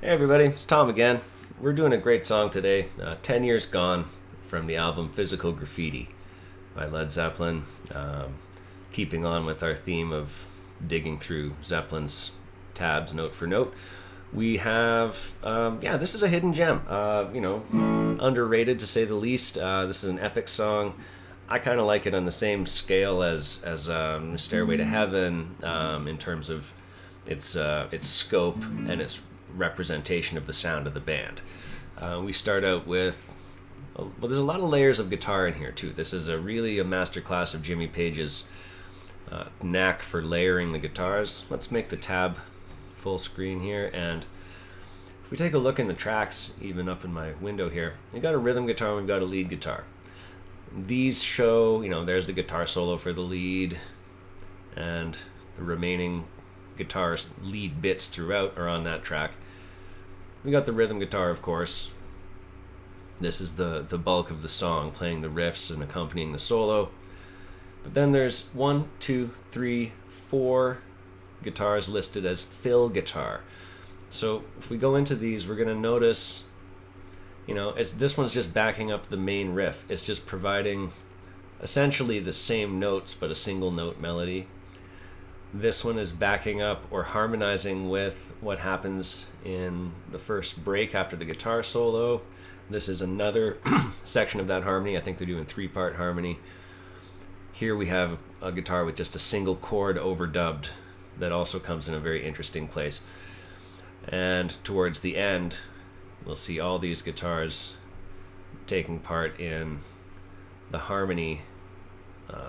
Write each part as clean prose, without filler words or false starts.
Hey everybody, it's Tom again. We're doing a great song today, 10 Years Gone, from the album Physical Graffiti by Led Zeppelin. Keeping on with our theme of digging through Zeppelin's tabs note for note. We have, this is a hidden gem, underrated to say the least. This is an epic song. I kind of like it on the same scale as Stairway to Heaven in terms of its scope and its representation of the sound of the band. We start out with, there's a lot of layers of guitar in here too. This is really a masterclass of Jimmy Page's knack for layering the guitars. Let's make the tab full screen here, and if we take a look in the tracks, even up in my window here, we've got a rhythm guitar and we've got a lead guitar. These show, there's the guitar solo for the lead, and the remaining guitar lead bits throughout are on that track. We got the rhythm guitar, of course. This is the bulk of the song, playing the riffs and accompanying the solo. But then there's 1, 2, 3, 4 guitars listed as fill guitar. So if we go into these, we're going to notice, this one's just backing up the main riff. It's just providing essentially the same notes, but a single note melody. This one is backing up or harmonizing with what happens in the first break after the guitar solo. This is another section of that harmony. I think they're doing 3-part harmony. Here we have a guitar with just a single chord overdubbed that also comes in a very interesting place. And towards the end, we'll see all these guitars taking part in the harmony,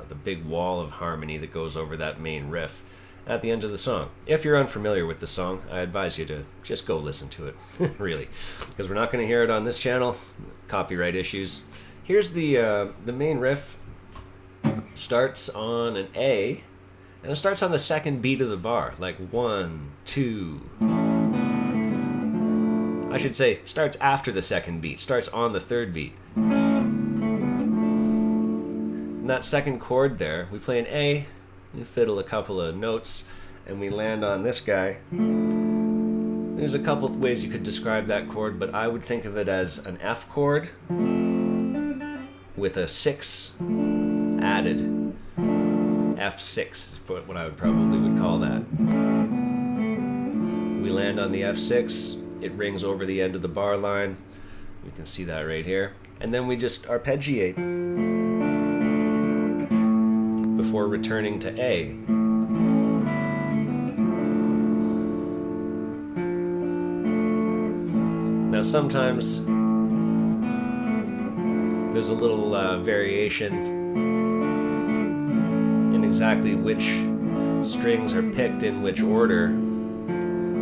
the big wall of harmony that goes over that main riff at the end of the song. If you're unfamiliar with the song, I advise you to just go listen to it, really, because we're not going to hear it on this channel. Copyright issues. Here's the main riff. Starts on an A, and it starts on the second beat of the bar, like 1, 2. I should say, starts after the second beat, starts on the third beat. And that second chord there, we play an A, we fiddle a couple of notes, and we land on this guy. There's a couple of ways you could describe that chord, but I would think of it as an F chord with a 6 added. F6 is what I would call that. We land on the F6, it rings over the end of the bar line. You can see that right here. And then we just arpeggiate before returning to A. Now sometimes there's a little variation in exactly which strings are picked in which order,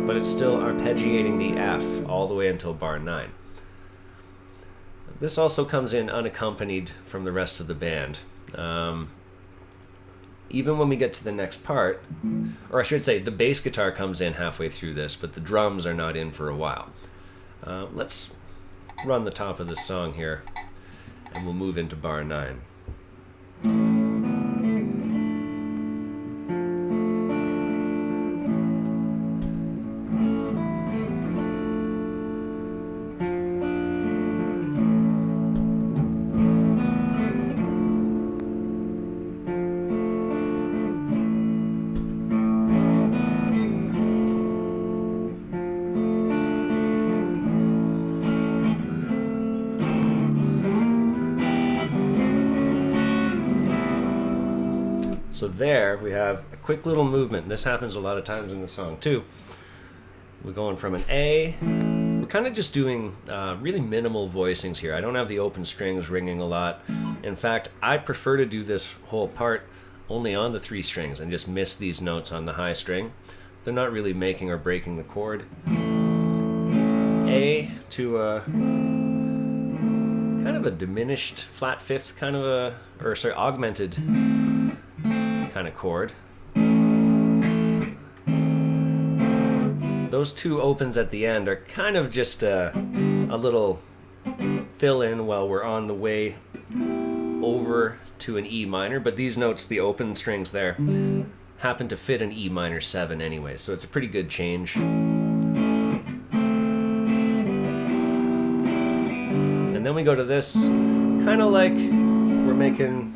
but it's still arpeggiating the F all the way until bar 9. This also comes in unaccompanied from the rest of the band. Even when we get to the next part, or I should say the bass guitar comes in halfway through this, but the drums are not in for a while. Let's run the top of this song here, and we'll move into bar 9. So there we have a quick little movement. This happens a lot of times in the song too. We're going from an A. We're kind of just doing really minimal voicings here. I don't have the open strings ringing a lot. In fact, I prefer to do this whole part only on the 3 strings and just miss these notes on the high string. They're not really making or breaking the chord. A to a kind of a diminished flat fifth augmented kind of chord. Those 2 opens at the end are kind of just a little fill in while we're on the way over to an E minor, but these notes, the open strings there, happen to fit an E minor 7 anyway, so it's a pretty good change. then we go to this, kind of like we're making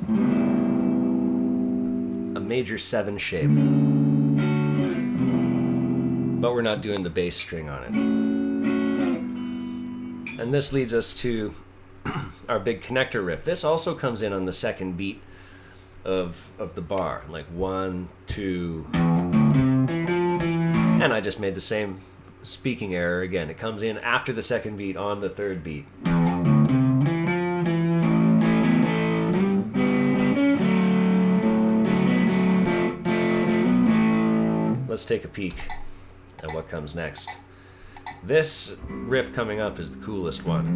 a major 7 shape, but we're not doing the bass string on it. And this leads us to our big connector riff. This also comes in on the second beat of the bar, like 1, 2, and I just made the same speaking error again. It comes in after the second beat on the third beat. Let's take a peek at what comes next. This riff coming up is the coolest one.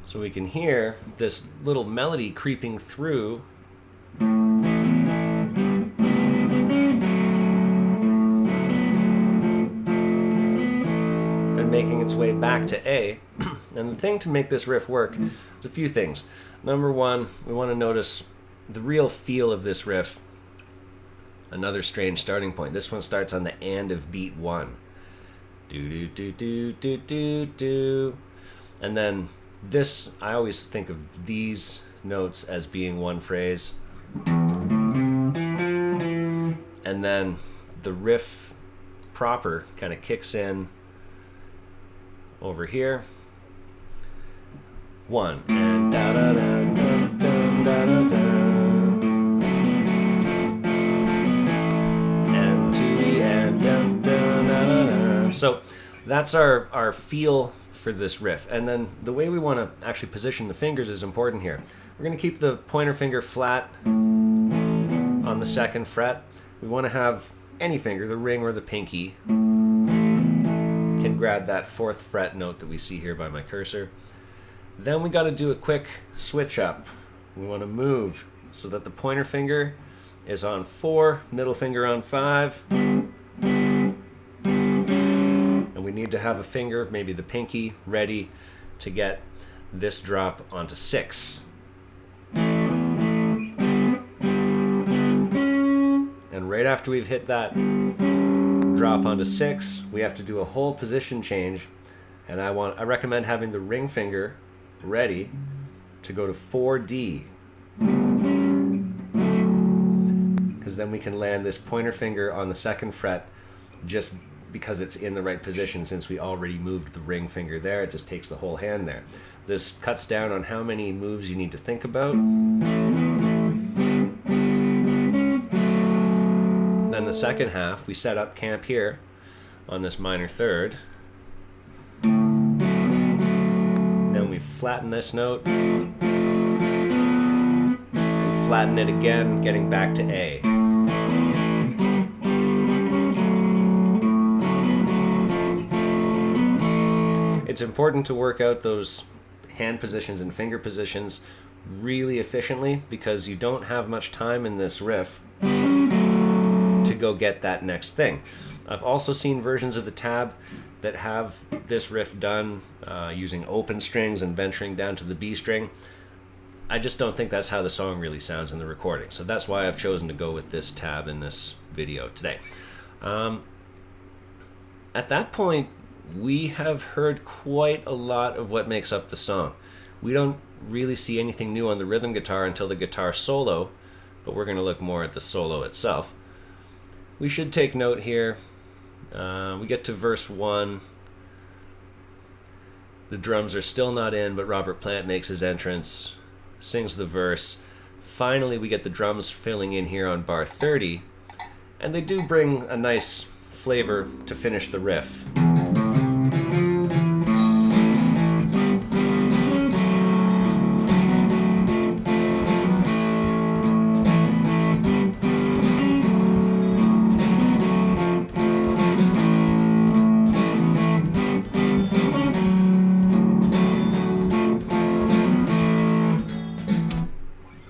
So we can hear this little melody creeping through and making its way back to A. And the thing to make this riff work is a few things. Number one, we want to notice the real feel of this riff. Another strange starting point. This one starts on the and of beat 1. Do do do do do do do. And then this, I always think of these notes as being one phrase. And then the riff proper kind of kicks in over here. 1 and da da da da da da da, and 2 and da da da da. So that's our feel for this riff. And then the way we want to actually position the fingers is important here. We're going to keep the pointer finger flat on the 2nd fret. We want to have any finger, the ring or the pinky, can grab that 4th fret note that we see here by my cursor. Then we got to do a quick switch up. We want to move so that the pointer finger is on 4, middle finger on 5. And we need to have a finger, maybe the pinky, ready to get this drop onto 6. And right after we've hit that drop onto 6, we have to do a whole position change. And I recommend having the ring finger ready to go to 4D, because then we can land this pointer finger on the 2nd fret just because it's in the right position. Since we already moved the ring finger there, it just takes the whole hand there. This cuts down on how many moves you need to think about. Then the second half, we set up camp here on this minor 3rd. Then we flatten this note and flatten it again, getting back to A. It's important to work out those hand positions and finger positions really efficiently, because you don't have much time in this riff to go get that next thing. I've also seen versions of the tab that have this riff done using open strings and venturing down to the B string. I just don't think that's how the song really sounds in the recording. So that's why I've chosen to go with this tab in this video today. At that point, we have heard quite a lot of what makes up the song. We don't really see anything new on the rhythm guitar until the guitar solo, but we're going to look more at the solo itself. We should take note here. We get to verse 1. The drums are still not in, but Robert Plant makes his entrance, sings the verse. Finally, we get the drums filling in here on bar 30, and they do bring a nice flavor to finish the riff.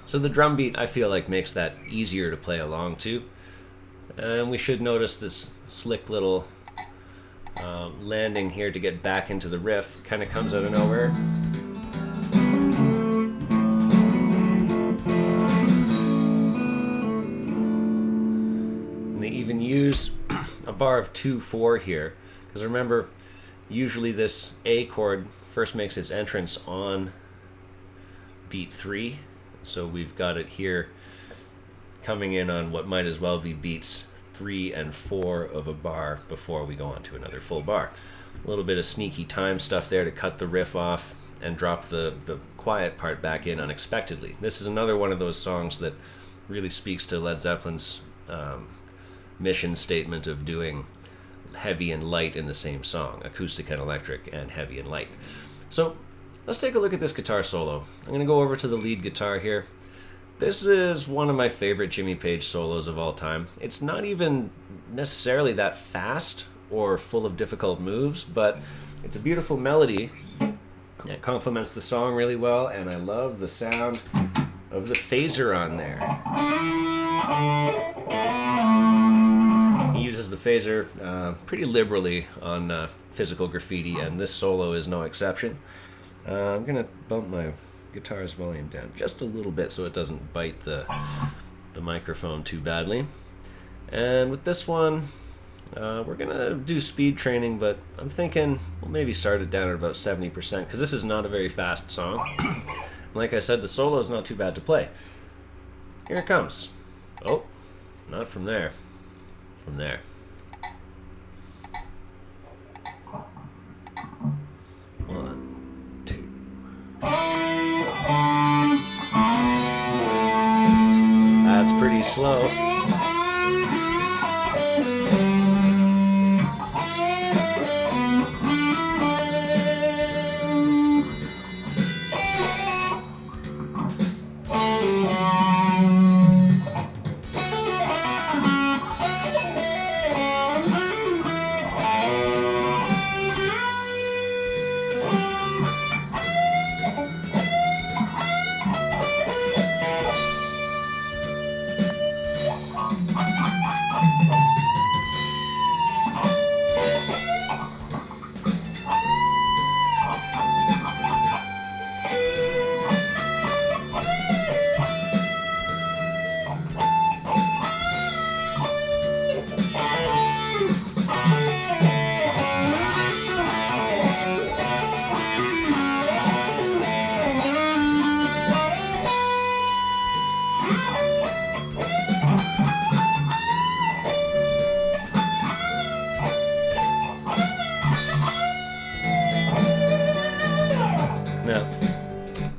So the drum beat, I feel like, makes that easier to play along to. And we should notice this slick little landing here to get back into the riff. Kind of comes out of nowhere. And they even use bar of 2/4 here, because remember, usually this A chord first makes its entrance on beat 3, so we've got it here coming in on what might as well be beats 3 and 4 of a bar before we go on to another full bar. A little bit of sneaky time stuff there to cut the riff off and drop the quiet part back in unexpectedly. This is another one of those songs that really speaks to Led Zeppelin's mission statement of doing heavy and light in the same song, acoustic and electric and heavy and light. So let's take a look at this guitar solo. I'm going to go over to the lead guitar here. This is one of my favorite Jimmy Page solos of all time. It's not even necessarily that fast or full of difficult moves, but it's a beautiful melody. It complements the song really well, and I love the sound of the phaser on there. He uses the phaser pretty liberally on Physical Graffiti, and this solo is no exception. I'm going to bump my guitar's volume down just a little bit so it doesn't bite the microphone too badly. And with this one, we're going to do speed training, but I'm thinking we'll maybe start it down at about 70% because this is not a very fast song. Like I said, the solo is not too bad to play. Here it comes. Oh, not from there. From there. One, two. That's pretty slow.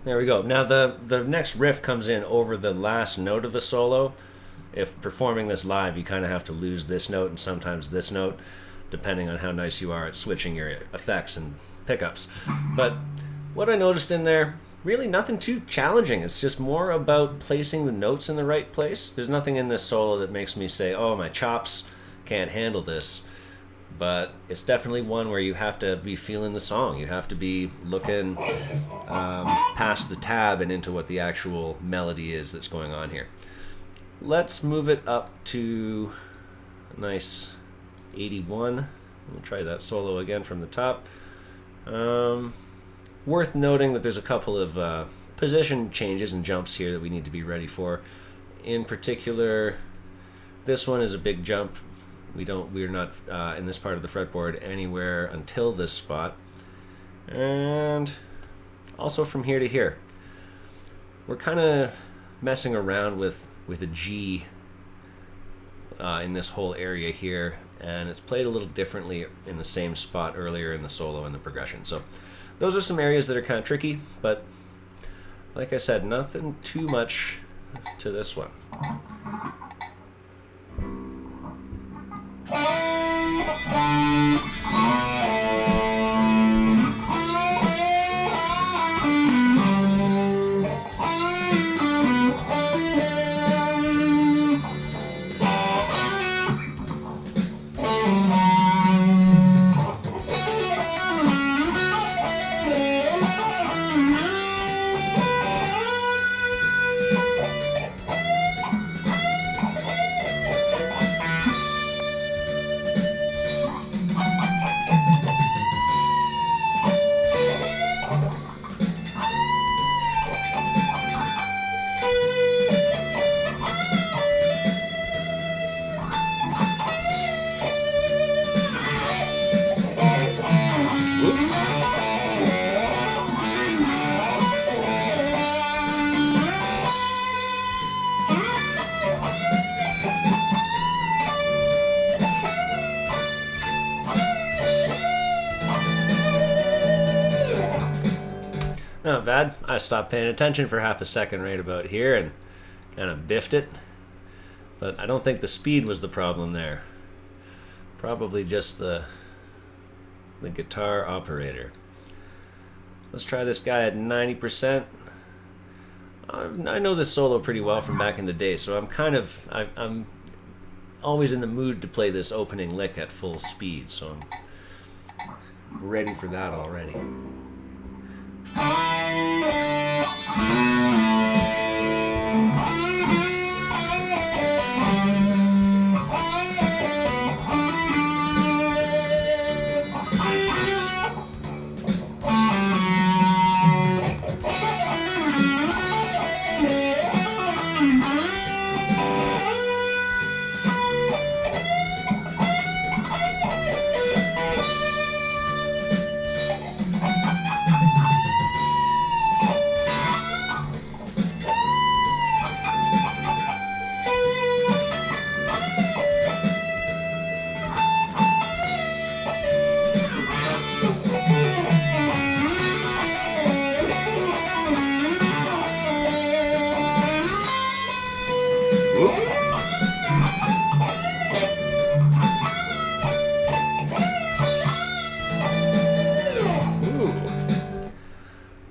There we go. Now the next riff comes in over the last note of the solo. If performing this live, you kind of have to lose this note and sometimes this note, depending on how nice you are at switching your effects and pickups. But what I noticed in there, really nothing too challenging. It's just more about placing the notes in the right place. There's nothing in this solo that makes me say, oh, my chops can't handle this. But it's definitely one where you have to be feeling the song. You have to be looking past the tab and into what the actual melody is that's going on here. Let's move it up to a nice 81. We'll try that solo again from the top. Worth noting that there's a couple of position changes and jumps here that we need to be ready for. In particular, this one is a big jump. We're not in this part of the fretboard anywhere until this spot. And also from here to here. We're kind of messing around with a G in this whole area here, and it's played a little differently in the same spot earlier in the solo and the progression. So those are some areas that are kind of tricky, but like I said, nothing too much to this one. I stopped paying attention for half a second right about here and kind of biffed it. But I don't think the speed was the problem there. Probably just the guitar operator. Let's try this guy at 90%. I know this solo pretty well from back in the day, so I'm always in the mood to play this opening lick at full speed, so I'm ready for that already.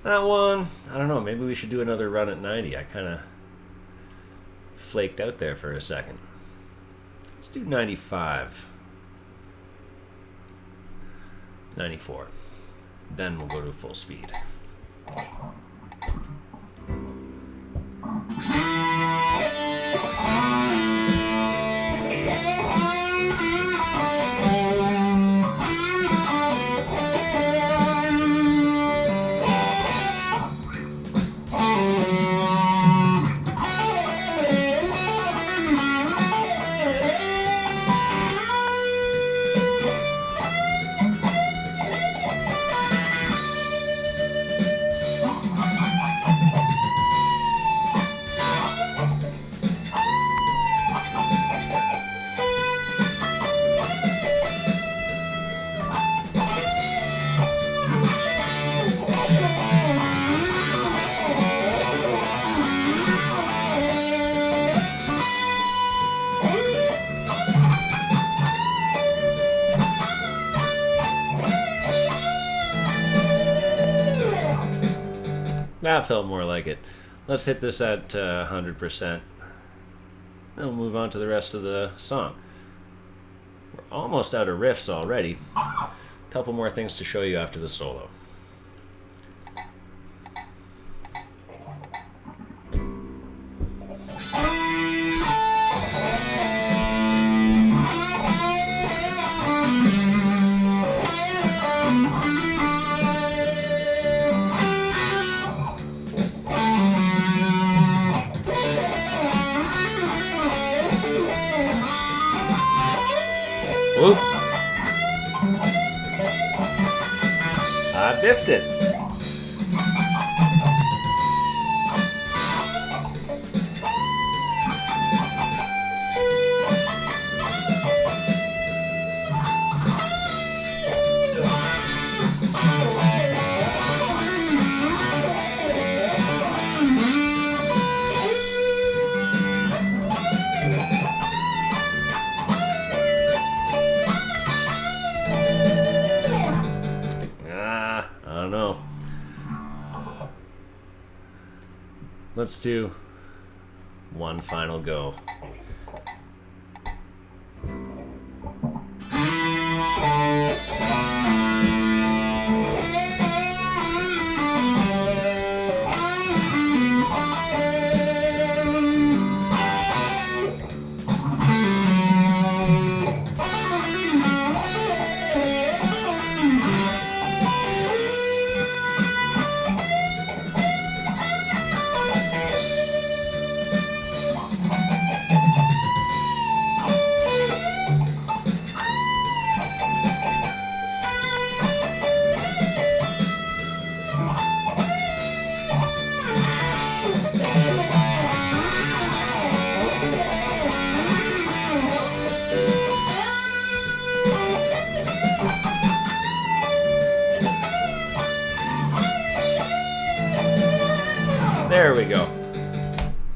That one, I don't know, maybe we should do another run at 90. I kind of flaked out there for a second. Let's do 95. 94. Then we'll go to full speed. That felt more like it. Let's hit this at 100%. Then we'll move on to the rest of the song. We're almost out of riffs already. A couple more things to show you after the solo. Whoop. I biffed it. Let's do one final go.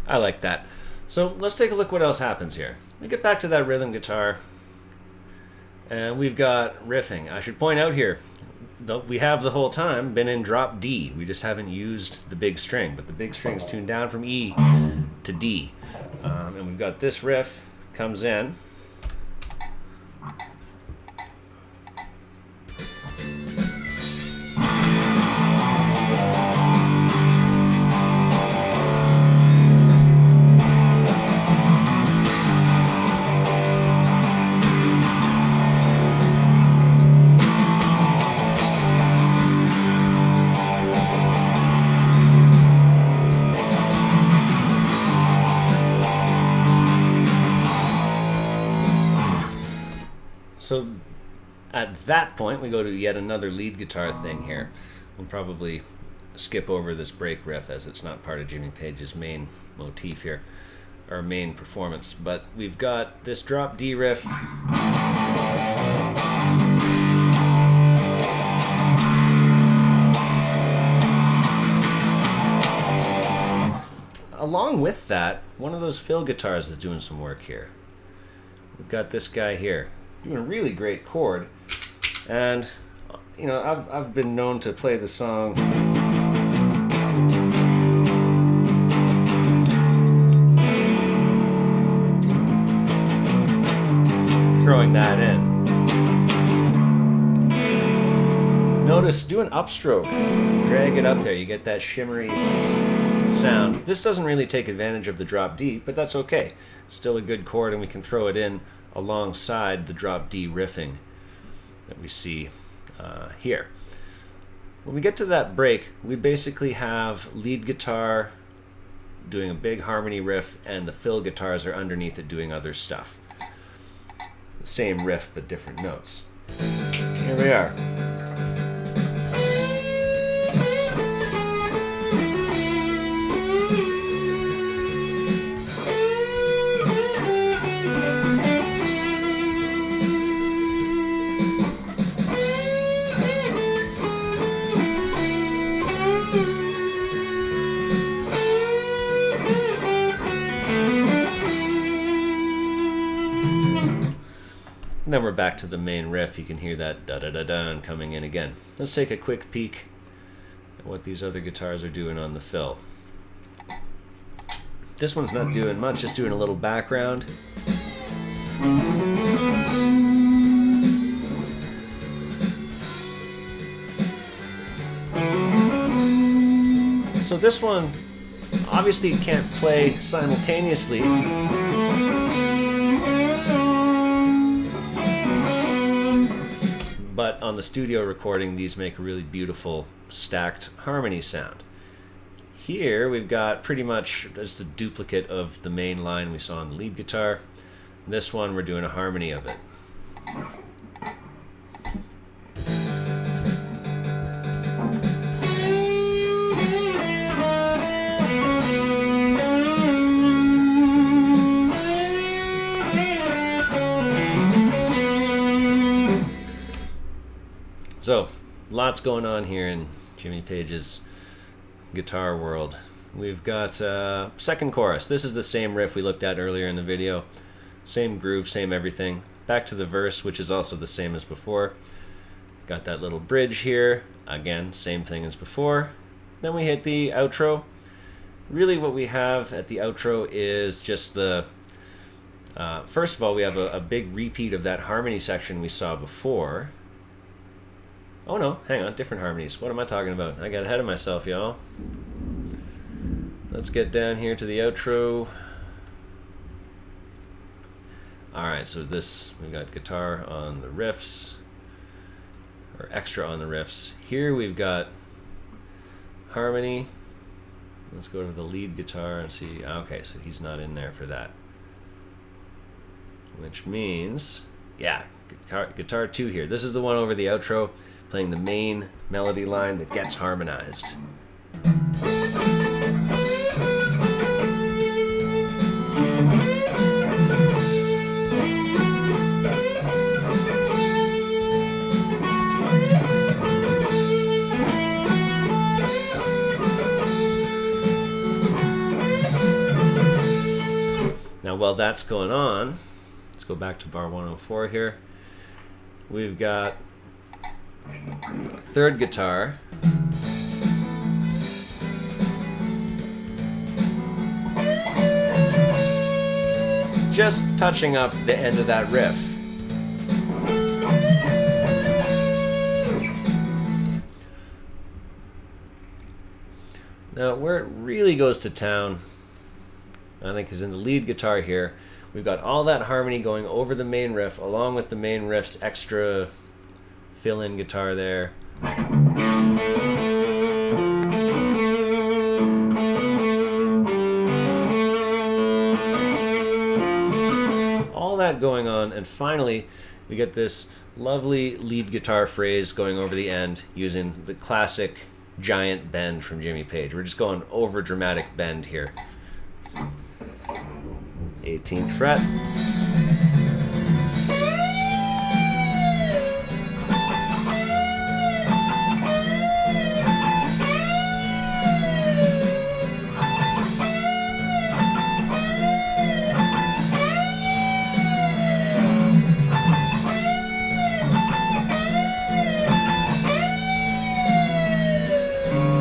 I like that. So let's take a look what else happens here. We get back to that rhythm guitar, and we've got riffing. I should point out here, we have the whole time been in drop D. We just haven't used the big string, but the big string's tuned down from E to D. And we've got this riff comes in. So at that point, we go to yet another lead guitar thing here. We'll probably skip over this break riff as it's not part of Jimmy Page's main motif here, or main performance. But we've got this drop D riff. Along with that, one of those fill guitars is doing some work here. We've got this guy here doing a really great chord, and you know, I've been known to play the song throwing that in. Notice, do an upstroke, drag it up there, you get that shimmery sound. This doesn't really take advantage of the drop D, but that's okay. It's still a good chord, and we can throw it in alongside the drop D riffing that we see here. When we get to that break, we basically have lead guitar doing a big harmony riff, and the fill guitars are underneath it doing other stuff. The same riff, but different notes. Here we are. And then we're back to the main riff. You can hear that da-da-da-da coming in again. Let's take a quick peek at what these other guitars are doing on the fill. This one's not doing much, just doing a little background. So this one, obviously you can't play simultaneously. But on the studio recording, these make a really beautiful stacked harmony sound. Here we've got pretty much just a duplicate of the main line we saw on the lead guitar. This one, we're doing a harmony of it. So, lots going on here in Jimmy Page's guitar world. We've got second chorus. This is the same riff we looked at earlier in the video. Same groove, same everything. Back to the verse, which is also the same as before. Got that little bridge here. Again, same thing as before. Then we hit the outro. Really what we have at the outro is just the... first of all, we have a big repeat of that harmony section we saw before. Oh no, hang on, different harmonies. What am I talking about? I got ahead of myself, y'all. Let's get down here to the outro. Alright, so this, we've got guitar on the riffs, or extra on the riffs. Here we've got harmony. Let's go to the lead guitar and see. Okay, so he's not in there for that. Which means, yeah, guitar 2 here. This is the one over the outro, playing the main melody line that gets harmonized. Now while that's going on, let's go back to bar 104 here. We've got third guitar. Just touching up the end of that riff. Now where it really goes to town, I think, is in the lead guitar here. We've got all that harmony going over the main riff, along with the main riff's extra fill-in guitar there. All that going on, and finally we get this lovely lead guitar phrase going over the end using the classic giant bend from Jimmy Page. We're just going over dramatic bend here. 18th fret.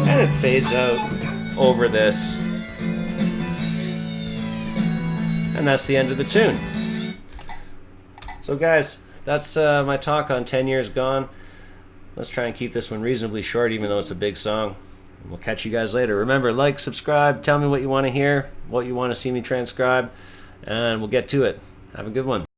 And it fades out over this. And that's the end of the tune. So guys, that's my talk on 10 Years Gone. Let's try and keep this one reasonably short, even though it's a big song. We'll catch you guys later. Remember, like, subscribe, tell me what you want to hear, what you want to see me transcribe, and we'll get to it. Have a good one.